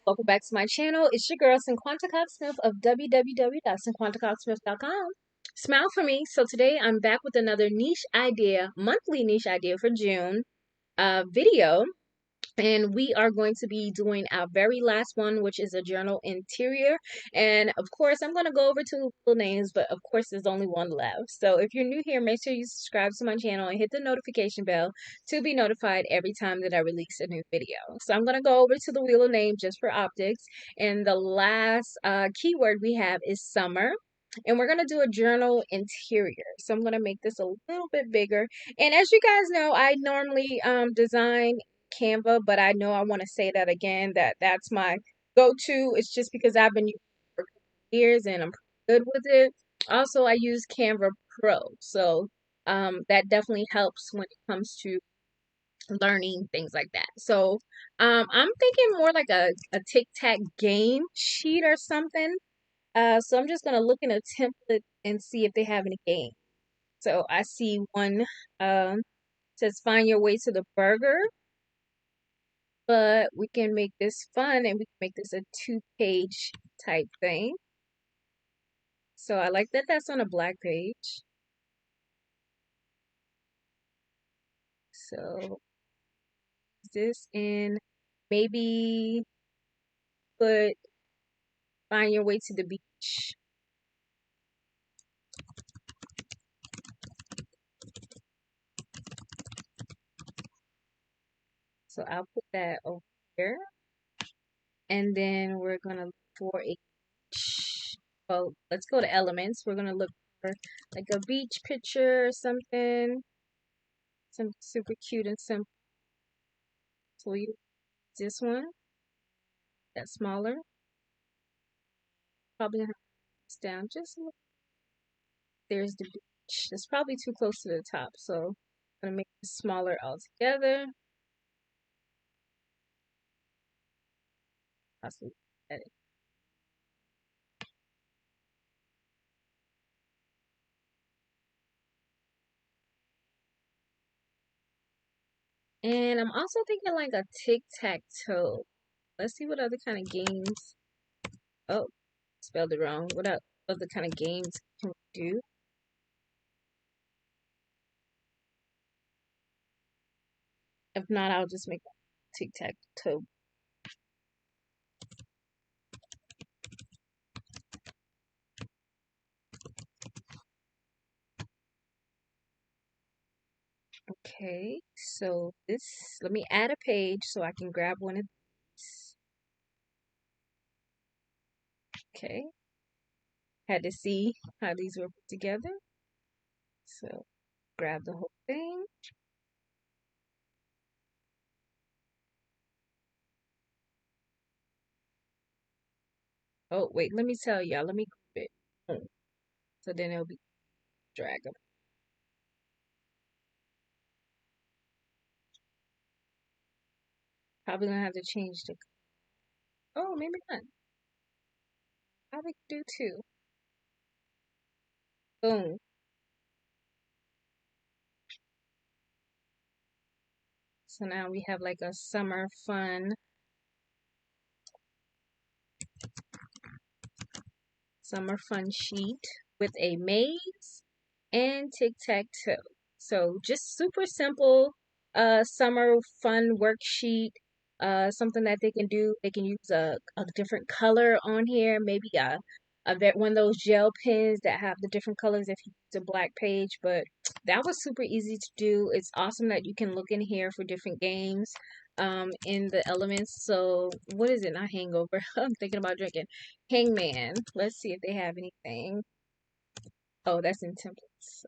Welcome back to my channel. It's your girl, Cinquanta Cox-Smith of www.cinquantacoxsmith.com. Smile for me. So today I'm back with another monthly niche idea for June video. And we are going to be doing our very last one, which is a journal interior. And of course, I'm going to go over two full names, but of course, there's only one left. So if you're new here, make sure you subscribe to my channel and hit the notification bell to be notified every time that I release a new video. So I'm going to go over to the wheel of name just for optics. And the last keyword we have is summer. And we're going to do a journal interior. So I'm going to make this a little bit bigger. And as you guys know, I normally design Canva, but I know I want to say that again, that's my go-to. It's just because I've been using it for years and I'm good with it. Also, I use Canva Pro, so that definitely helps when it comes to learning things like that. So I'm thinking more like a tic-tac game sheet or something. So I'm just gonna look in a template and see if they have any games. So I see one says find your way to the burger, but we can make this fun and we can make this a two-page type thing. So I like that that's on a black page. So this in maybe put find your way to the beach. So I'll put that over here. And then we're gonna look for a beach. Well, let's go to elements. We're gonna look for like a beach picture or something. Something super cute and simple. So we use this one. That's smaller. Probably gonna have this down just a little. There's the beach. That's probably too close to the top, so I'm gonna make it smaller altogether. Possibly edit. And I'm also thinking like a tic-tac-toe. Let's see what other kind of games. Oh, spelled it wrong. What other kind of games can we do? If not, I'll just make a tic-tac-toe. Okay, so let me add a page so I can grab one of these. Okay, had to see how these were put together. So grab the whole thing. Oh, wait, let me tell y'all. Let me group it. So then it'll be drag them. Probably gonna have to change the. Oh, maybe not. Probably do two. Boom. So now we have like a summer fun sheet with a maze and tic-tac-toe. So just super simple summer fun worksheet. Something that they can do. They can use a different color on here, maybe one of those gel pens that have the different colors if you use a black page. But that was super easy to do. It's awesome that you can look in here for different games in the elements. So what is it? Not hangover. I'm thinking about drinking. Hangman. Let's see if they have anything. Oh, that's in templates.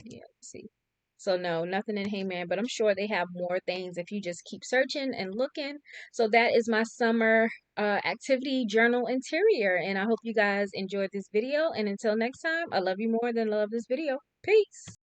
Yeah, let's see. So no, nothing in Hangman, but I'm sure they have more things if you just keep searching and looking. So that is my summer activity journal interior, and I hope you guys enjoyed this video. And until next time, I love you more than I love this video. Peace.